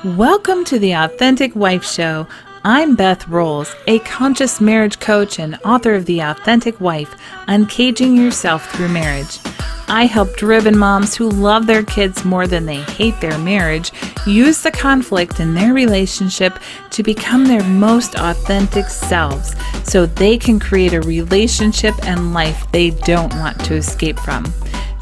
Welcome to the Authentic Wife Show. I'm Beth Rolls, a conscious marriage coach and author of The Authentic Wife, Uncaging Yourself Through Marriage. I help driven moms who love their kids more than they hate their marriage use the conflict in their relationship to become their most authentic selves so they can create a relationship and life they don't want to escape from.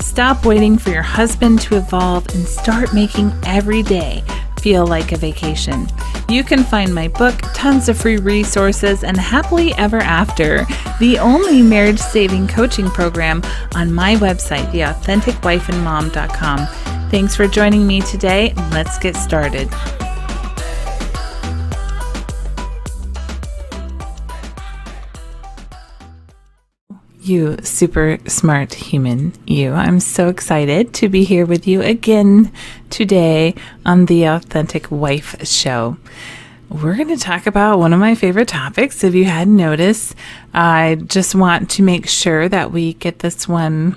Stop waiting for your husband to evolve and start making every day feel like a vacation. You can find my book, tons of free resources, and Happily Ever After, the only marriage-saving coaching program, on my website, theauthenticwifeandmom.com. Thanks for joining me today. Let's get started. You super smart human, you. I'm so excited to be here with you again today on the Authentic Wife Show. We're going to talk about one of my favorite topics. If you hadn't noticed, I just want to make sure that we get this one,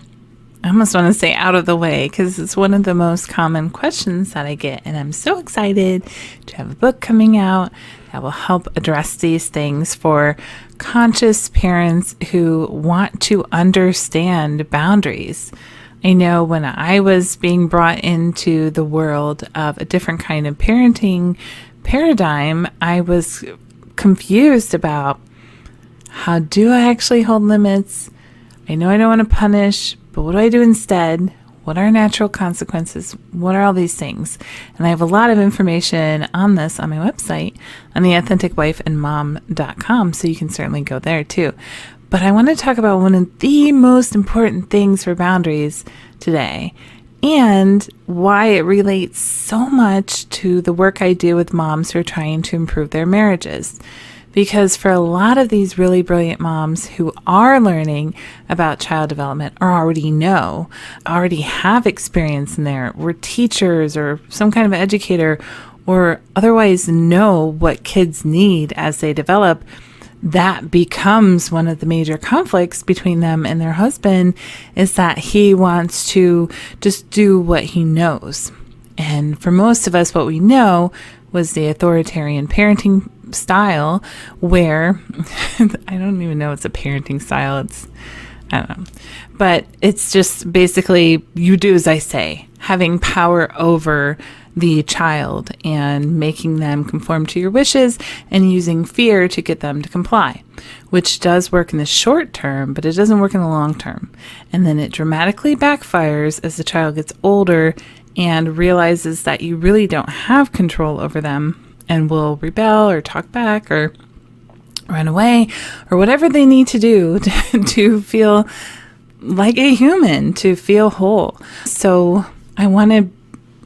I almost want to say, out of the way, because it's one of the most common questions that I get. And I'm so excited to have a book coming out that will help address these things for conscious parents who want to understand boundaries. I know when I was being brought into the world of a different kind of parenting paradigm, I was confused about, how do I actually hold limits? I know I don't want to punish, but what do I do instead? What are natural consequences? What are all these things? And I have a lot of information on this on my website, on theauthenticwifeandmom.com, so you can certainly go there too. But I want to talk about one of the most important things for boundaries today, and why it relates so much to the work I do with moms who are trying to improve their marriages. Because for a lot of these really brilliant moms who are learning about child development or already have experience in there, were teachers or some kind of educator, or otherwise know what kids need as they develop, that becomes one of the major conflicts between them and their husband, is that he wants to just do what he knows. And for most of us, what we know was the authoritarian parenting style, where I don't even know it's a parenting style. I don't know. But it's just basically, you do as I say, having power over the child and making them conform to your wishes and using fear to get them to comply, which does work in the short term, but it doesn't work in the long term. And then it dramatically backfires as the child gets older and realizes that you really don't have control over them and will rebel or talk back or run away or whatever they need to do to feel like a human, to feel whole. So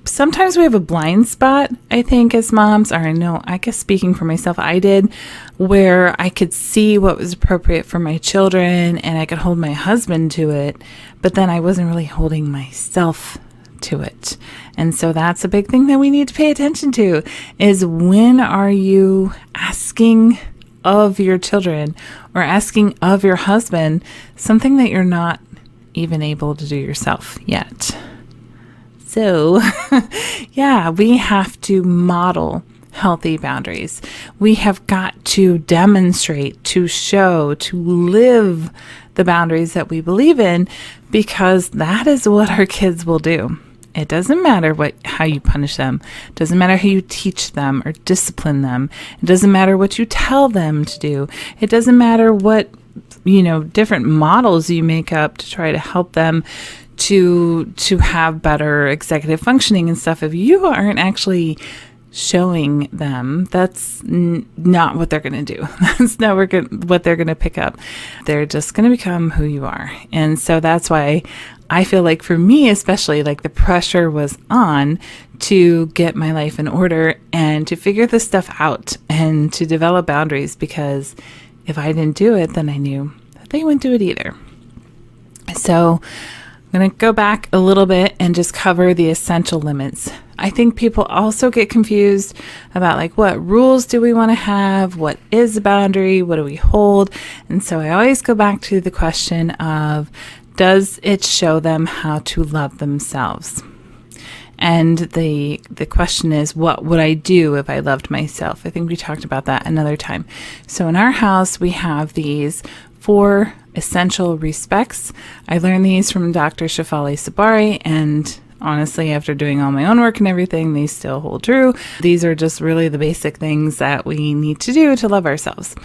sometimes we have a blind spot, I think, as moms, or I guess speaking for myself, I did, where I could see what was appropriate for my children and I could hold my husband to it, but then I wasn't really holding myself to it. And so that's a big thing that we need to pay attention to, is when are you asking of your children or asking of your husband something that you're not even able to do yourself yet. So yeah, we have to model healthy boundaries. We have got to demonstrate, to show, to live the boundaries that we believe in, because that is what our kids will do. It doesn't matter how you punish them. It doesn't matter how you teach them or discipline them. It doesn't matter what you tell them to do. It doesn't matter what, different models you make up to try to help them to have better executive functioning and stuff. If you aren't actually showing them, that's not what they're going to do. That's not what they're going to pick up. They're just going to become who you are. And so that's why I feel like, for me especially, like the pressure was on to get my life in order and to figure this stuff out and to develop boundaries, because if I didn't do it, then I knew that they wouldn't do it either. So I'm going to go back a little bit and just cover the essential limits. I think people also get confused about, like, what rules do we want to have? What is a boundary? What do we hold? And so I always go back to the question of, does it show them how to love themselves? And the question is, what would I do if I loved myself? I think we talked about that another time. So in our house, we have these 4 essential respects. I learned these from Dr. Shefali Sabari, and honestly, after doing all my own work and everything, they still hold true. These are just really the basic things that we need to do to love ourselves.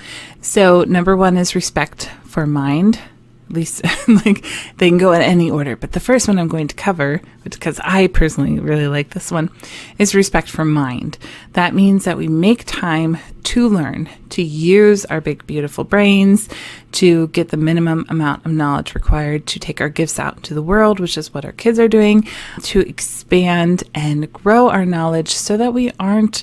So number 1 is respect for mind. At least like they can go in any order, but the first one I'm going to cover, because I personally really like this one, is respect for mind. That means that we make time to learn, to use our big, beautiful brains, to get the minimum amount of knowledge required to take our gifts out into the world, which is what our kids are doing, to expand and grow our knowledge so that we aren't,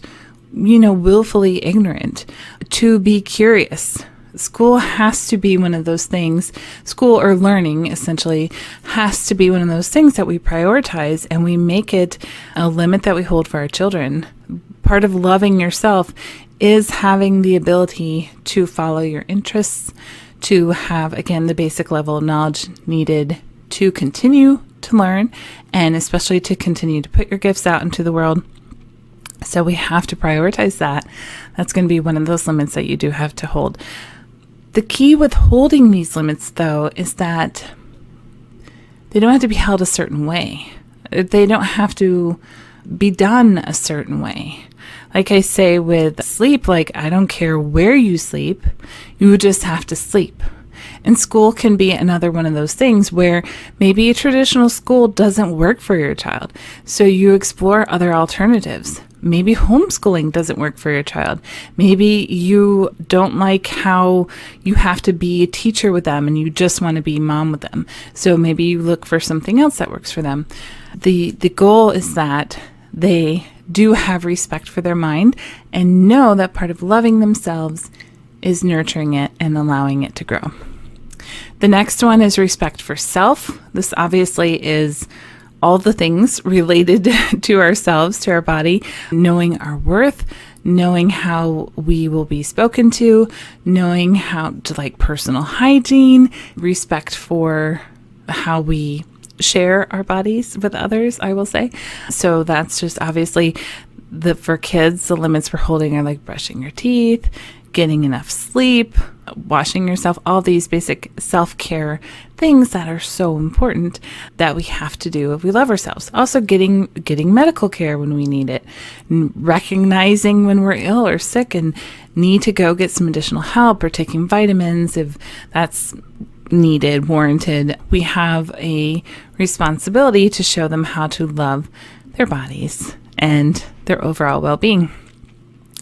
willfully ignorant, to be curious. School has to be one of those things. School or learning essentially has to be one of those things that we prioritize, and we make it a limit that we hold for our children. Part of loving yourself is having the ability to follow your interests, to have, again, the basic level of knowledge needed to continue to learn, and especially to continue to put your gifts out into the world. So we have to prioritize that. That's going to be one of those limits that you do have to hold. The key with holding these limits, though, is that they don't have to be held a certain way. They don't have to be done a certain way. Like I say with sleep, I don't care where you sleep, you just have to sleep. And school can be another one of those things where maybe a traditional school doesn't work for your child. So you explore other alternatives. Maybe homeschooling doesn't work for your child. Maybe you don't like how you have to be a teacher with them and you just want to be mom with them. So maybe you look for something else that works for them. The goal is that they do have respect for their mind and know that part of loving themselves is nurturing it and allowing it to grow. The next one is respect for self. This obviously is all the things related to ourselves, to our body, knowing our worth, knowing how we will be spoken to, knowing how to personal hygiene, respect for how we share our bodies with others, I will say. So that's just obviously for kids, the limits we're holding are brushing your teeth, getting enough sleep, washing yourself, all these basic self-care things that are so important that we have to do if we love ourselves. Also getting medical care when we need it, recognizing when we're ill or sick and need to go get some additional help, or taking vitamins if that's needed, warranted. We have a responsibility to show them how to love their bodies and their overall well-being,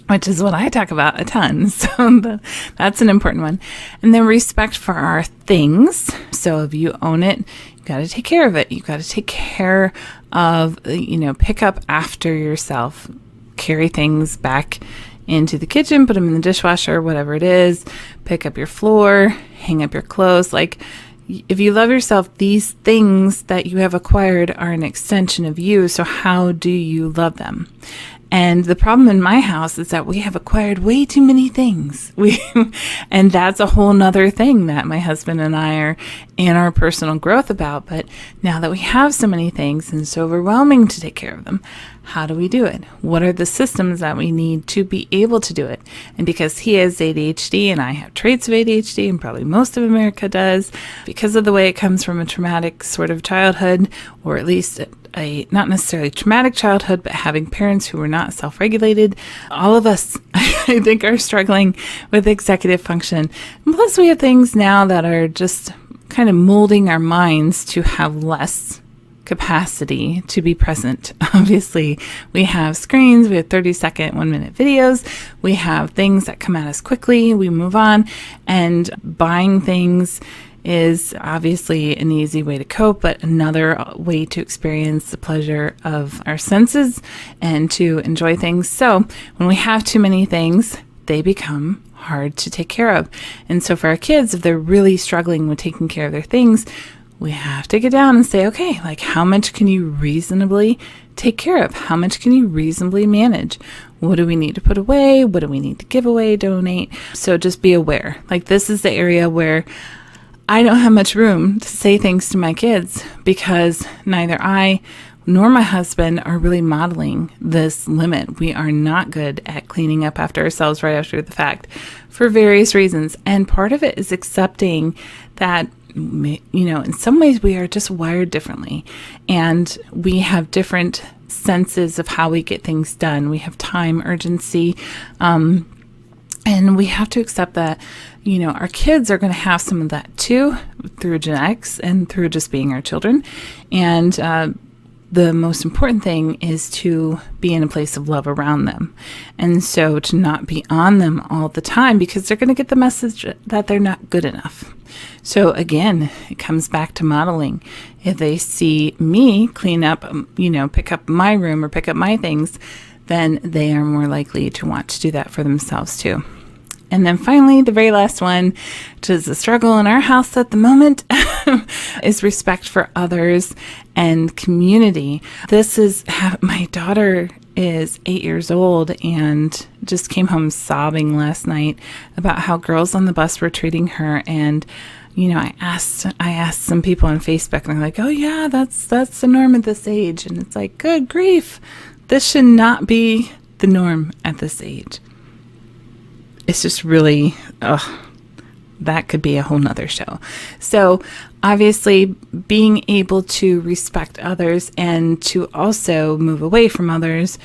which is what I talk about a ton. So that's an important one. And then respect for our things. So if you own it, you got to take care of it. You got to take care of, pick up after yourself, carry things back into the kitchen, put them in the dishwasher, whatever it is, pick up your floor, hang up your clothes. If you love yourself, these things that you have acquired are an extension of you. So how do you love them? And the problem in my house is that we have acquired way too many things. And that's a whole nother thing that my husband and I are in our personal growth about. But now that we have so many things and it's overwhelming to take care of them, how do we do it? What are the systems that we need to be able to do it? And because he has ADHD and I have traits of ADHD, and probably most of America does, because of the way it comes from a traumatic sort of childhood, or at least a not necessarily traumatic childhood, but having parents who were not self-regulated, all of us, I think, are struggling with executive function. And plus, we have things now that are just kind of molding our minds to have less capacity to be present. Obviously, we have screens, we have 30-second, 1-minute videos, we have things that come at us quickly, we move on, and buying things is obviously an easy way to cope, but another way to experience the pleasure of our senses and to enjoy things. So when we have too many things, they become hard to take care of. And so for our kids, if they're really struggling with taking care of their things, we have to get down and say, okay, how much can you reasonably take care of? How much can you reasonably manage? What do we need to put away? What do we need to give away, donate? So just be aware. This is the area where I don't have much room to say things to my kids because neither I nor my husband are really modeling this limit. We are not good at cleaning up after ourselves right after the fact for various reasons. And part of it is accepting that, in some ways we are just wired differently, and we have different senses of how we get things done. We have time, urgency, and we have to accept that, our kids are going to have some of that too, through genetics and through just being our children. And the most important thing is to be in a place of love around them. And so to not be on them all the time, because they're going to get the message that they're not good enough. So again, it comes back to modeling. If they see me clean up, pick up my room or pick up my things, then they are more likely to want to do that for themselves too. And then finally, the very last one, which is a struggle in our house at the moment, is respect for others and community. My daughter is 8 years old and just came home sobbing last night about how girls on the bus were treating her. And I asked some people on Facebook, and they're like, "Oh yeah, that's the norm at this age." And it's like, good grief, this should not be the norm at this age. It's just really, that could be a whole nother show. So obviously being able to respect others and to also move away from others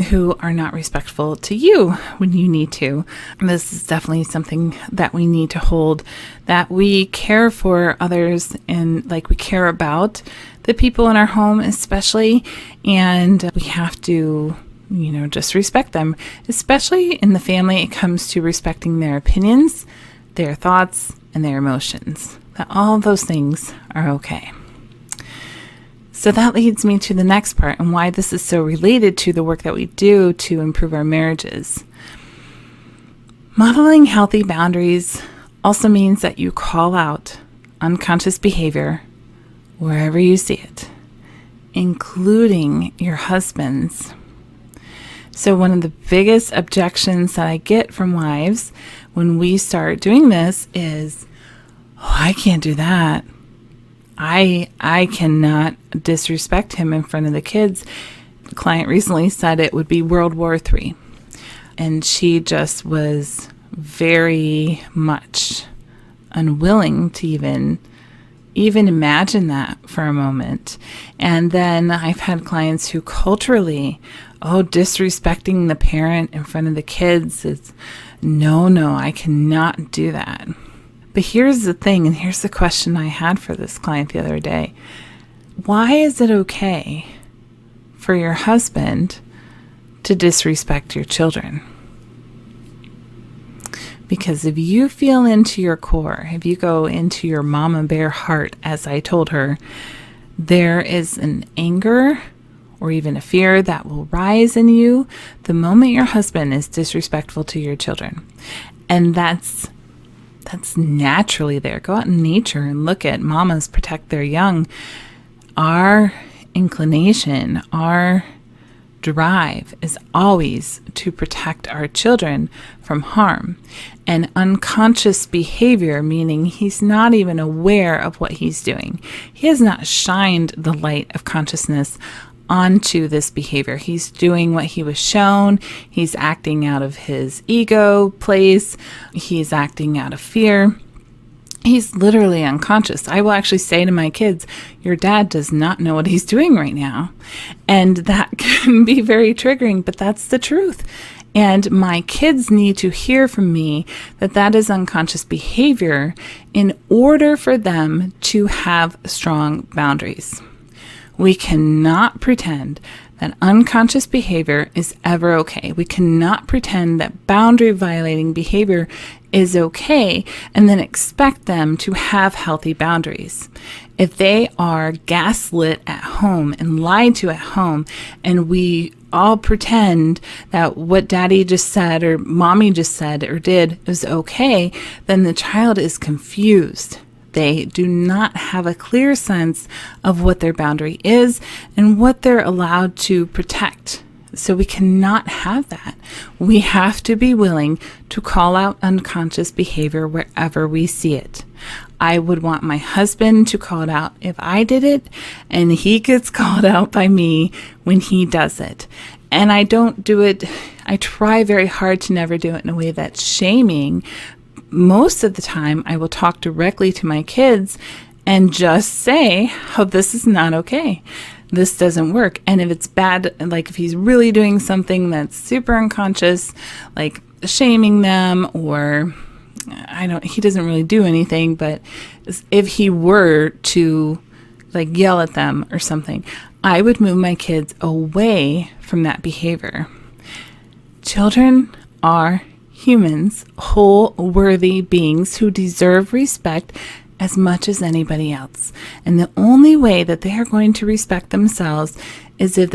who are not respectful to you when you need to. This is definitely something that we need to hold, that we care for others and we care about the people in our home especially, and we have to just respect them, especially in the family. It comes to respecting their opinions, their thoughts, and their emotions, that all those things are okay. So that leads me to the next part and why this is so related to the work that we do to improve our marriages. Modeling healthy boundaries also means that you call out unconscious behavior wherever you see it, including your husband's. So one of the biggest objections that I get from wives when we start doing this is, I can't do that. I cannot disrespect him in front of the kids. The client recently said it would be World War III. And she just was very much unwilling to even imagine that for a moment. And then I've had clients who culturally, disrespecting the parent in front of the kids is, no, I cannot do that. But here's the thing, and here's the question I had for this client the other day. Why is it okay for your husband to disrespect your children? Because if you feel into your core, if you go into your mama bear heart, as I told her, there is an anger or even a fear that will rise in you the moment your husband is disrespectful to your children. And that's naturally there. Go out in nature and look at mamas protect their young. Our inclination, our drive is always to protect our children from harm. And unconscious behavior, meaning he's not even aware of what he's doing. He has not shined the light of consciousness onto this behavior. He's doing what he was shown. He's acting out of his ego place. He's acting out of fear. He's literally unconscious. I will actually say to my kids, your dad does not know what he's doing right now. And that can be very triggering, but that's the truth. And my kids need to hear from me that that is unconscious behavior in order for them to have strong boundaries. We cannot pretend that unconscious behavior is ever okay. We cannot pretend that boundary violating behavior is okay and then expect them to have healthy boundaries. If they are gaslit at home and lied to at home, and we all pretend that what daddy just said or mommy just said or did is okay, then the child is confused. They do not have a clear sense of what their boundary is and what they're allowed to protect. So we cannot have that. We have to be willing to call out unconscious behavior wherever we see it. I would want my husband to call it out if I did it, and he gets called out by me when he does it. And I don't do it, I try very hard to never do it in a way that's shaming. Most of the time, I will talk directly to my kids and just say how this is not okay. This doesn't work. And if it's bad, like if he's really doing something that's super unconscious, like shaming them, or he doesn't really do anything, but if he were to like yell at them or something, I would move my kids away from that behavior. Children are humans, whole, worthy beings who deserve respect as much as anybody else. And the only way that they are going to respect themselves is if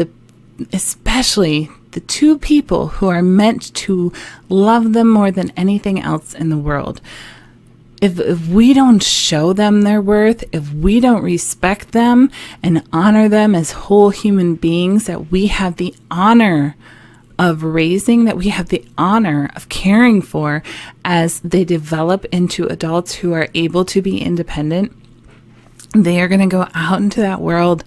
especially the two people who are meant to love them more than anything else in the world. If we don't show them their worth, if we don't respect them and honor them as whole human beings that we have the honor of raising, that we have the honor of caring for as they develop into adults who are able to be independent, they are going to go out into that world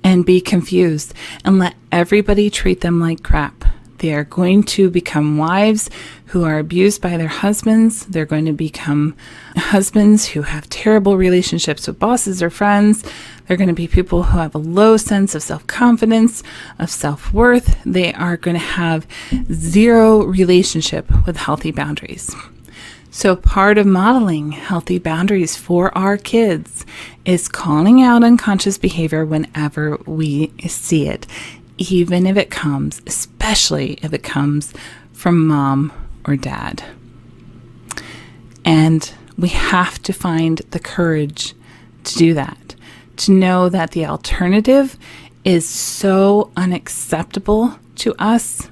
and be confused and let everybody treat them like crap. They are going to become wives who are abused by their husbands. They're going to become husbands who have terrible relationships with bosses or friends. They're going to be people who have a low sense of self-confidence, of self-worth. They are going to have zero relationship with healthy boundaries. So part of modeling healthy boundaries for our kids is calling out unconscious behavior whenever we see it, even if it comes, especially if it comes from mom or dad. And we have to find the courage to do that, to know that the alternative is so unacceptable to us.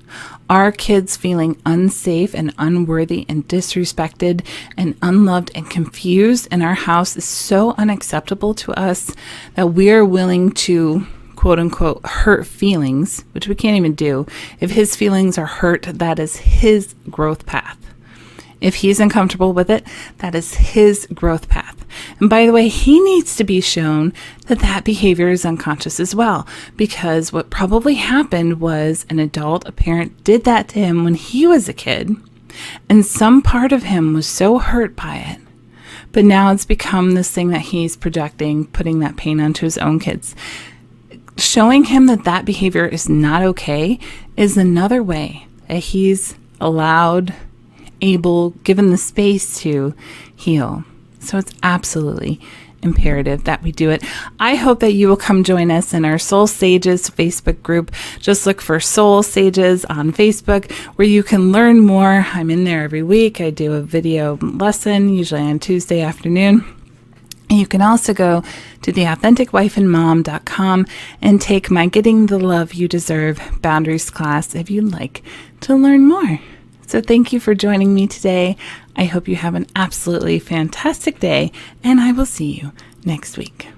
Our kids feeling unsafe and unworthy and disrespected and unloved and confused in our house is so unacceptable to us that we are willing to, quote unquote, hurt feelings, which we can't even do. If his feelings are hurt, that is his growth path. If he's uncomfortable with it, that is his growth path. And by the way, he needs to be shown that that behavior is unconscious as well, because what probably happened was an adult, a parent, did that to him when he was a kid, and some part of him was so hurt by it. But now it's become this thing that he's projecting, putting that pain onto his own kids. Showing him that that behavior is not okay is another way that he's allowed, able, given the space to heal. So it's absolutely imperative that we do it. I hope that you will come join us in our Soul Sages Facebook group. Just look for Soul Sages on Facebook, where you can learn more. I'm in there every week. I do a video lesson, usually on Tuesday afternoon. You can also go to theauthenticwifeandmom.com and take my Getting the Love You Deserve Boundaries class if you'd like to learn more. So thank you for joining me today. I hope you have an absolutely fantastic day, and I will see you next week.